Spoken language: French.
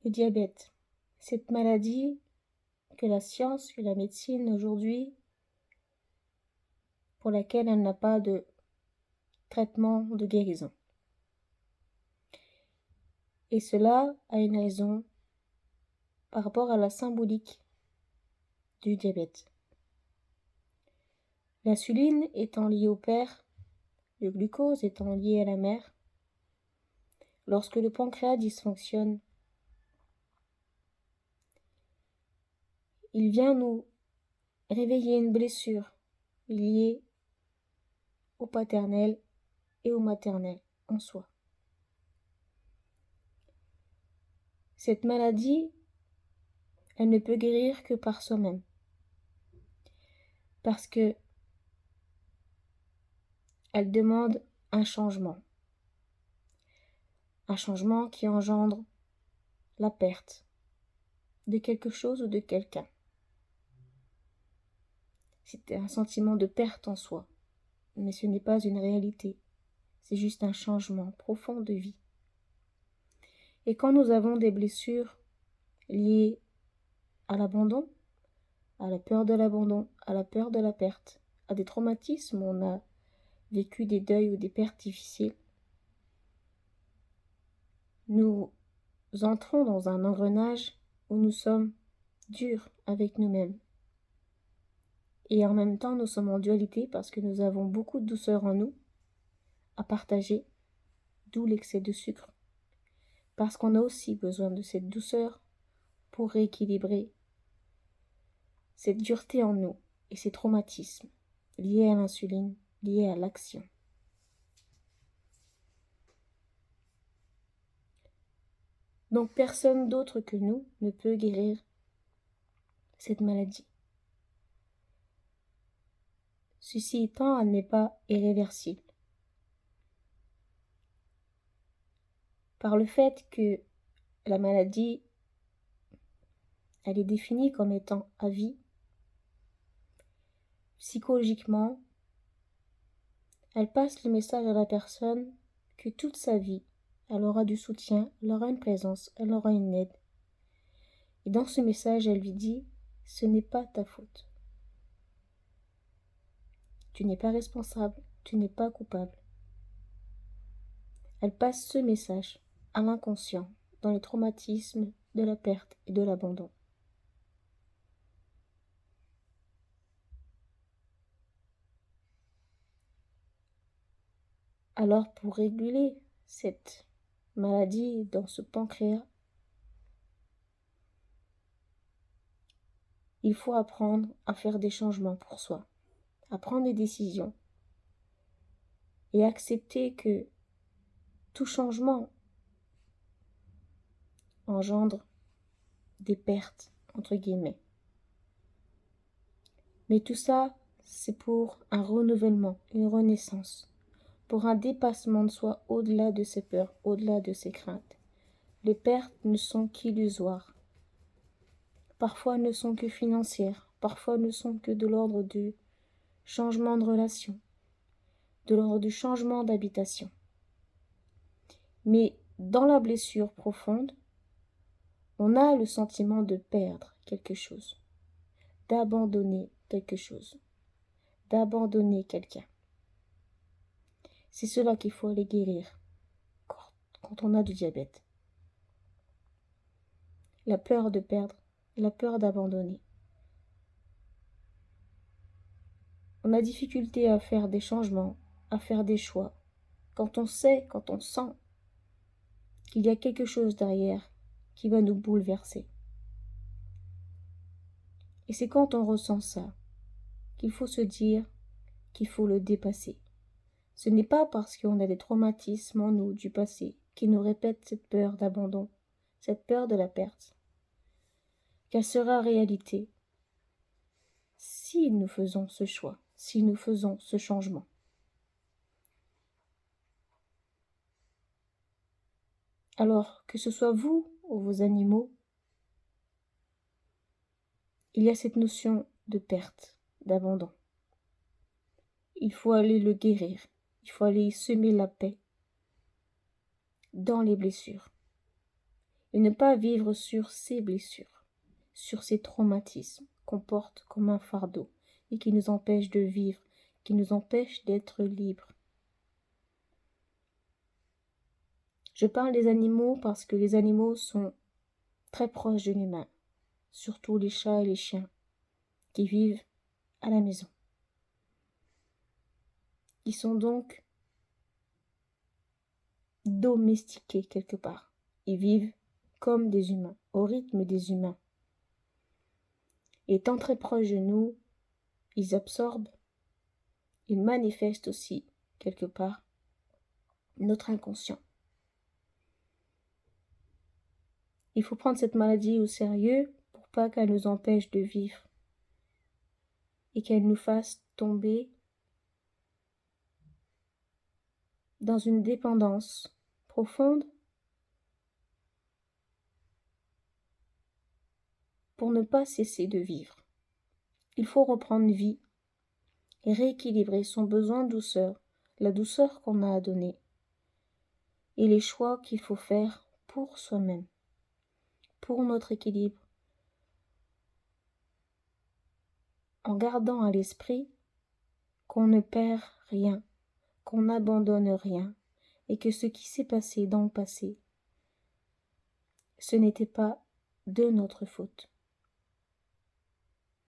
Le diabète, cette maladie que la science, que la médecine aujourd'hui, pour laquelle elle n'a pas de traitement de guérison. Et cela a une raison par rapport à la symbolique du diabète. L'insuline étant liée au père, le glucose étant lié à la mère, lorsque le pancréas dysfonctionne, il vient nous réveiller une blessure liée au paternel et au maternel en soi. Cette maladie, elle ne peut guérir que par soi-même. Parce que elle demande un changement. Un changement qui engendre la perte de quelque chose ou de quelqu'un. C'est un sentiment de perte en soi, mais ce n'est pas une réalité. C'est juste un changement profond de vie. Et quand nous avons des blessures liées à l'abandon, à la peur de l'abandon, à la peur de la perte, à des traumatismes, on a vécu des deuils ou des pertes difficiles, nous entrons dans un engrenage où nous sommes durs avec nous-mêmes. Et en même temps, nous sommes en dualité parce que nous avons beaucoup de douceur en nous à partager, d'où l'excès de sucre. Parce qu'on a aussi besoin de cette douceur pour rééquilibrer cette dureté en nous et ces traumatismes liés à l'insuline, liés à l'action. Donc personne d'autre que nous ne peut guérir cette maladie. Ceci étant, elle n'est pas irréversible. Par le fait que la maladie, elle est définie comme étant à vie, psychologiquement, elle passe le message à la personne que toute sa vie, elle aura du soutien, elle aura une présence, elle aura une aide. Et dans ce message, elle lui dit, ce n'est pas ta faute. Tu n'es pas responsable, tu n'es pas coupable. Elle passe ce message à l'inconscient, dans les traumatismes de la perte et de l'abandon. Alors pour réguler cette maladie dans ce pancréas, il faut apprendre à faire des changements pour soi, à prendre des décisions et accepter que tout changement engendre des pertes, entre guillemets. Mais tout ça, c'est pour un renouvellement, une renaissance, pour un dépassement de soi au-delà de ses peurs, au-delà de ses craintes. Les pertes ne sont qu'illusoires. Parfois ne sont que financières, parfois ne sont que de l'ordre du changement de relation, de l'ordre du changement d'habitation. Mais dans la blessure profonde, on a le sentiment de perdre quelque chose, d'abandonner quelque chose, d'abandonner quelqu'un. C'est cela qu'il faut aller guérir quand on a du diabète. La peur de perdre, la peur d'abandonner. On a difficulté à faire des changements, à faire des choix, quand on sait, quand on sent qu'il y a quelque chose derrière qui va nous bouleverser. Et c'est quand on ressent ça qu'il faut se dire qu'il faut le dépasser. Ce n'est pas parce qu'on a des traumatismes en nous du passé qui nous répètent cette peur d'abandon, cette peur de la perte, qu'elle sera réalité si nous faisons ce choix, si nous faisons ce changement. Alors, que ce soit vous ou vos animaux, il y a cette notion de perte, d'abandon. Il faut aller le guérir, il faut aller y semer la paix dans les blessures. et ne pas vivre sur ces blessures, sur ces traumatismes qu'on porte comme un fardeau et qui nous empêchent de vivre, qui nous empêchent d'être libres. Je parle des animaux parce que les animaux sont très proches de l'humain, surtout les chats et les chiens qui vivent à la maison. Ils sont donc domestiqués quelque part. Ils vivent comme des humains, au rythme des humains. Étant très proches de nous, ils absorbent, ils manifestent aussi, quelque part, notre inconscient. Il faut prendre cette maladie au sérieux pour pas qu'elle nous empêche de vivre et qu'elle nous fasse tomber dans une dépendance profonde pour ne pas cesser de vivre. Il faut reprendre vie et rééquilibrer son besoin de douceur, la douceur qu'on a à donner, et les choix qu'il faut faire pour soi-même, pour notre équilibre, en gardant à l'esprit qu'on ne perd rien, qu'on n'abandonne rien, et que ce qui s'est passé dans le passé, ce n'était pas de notre faute.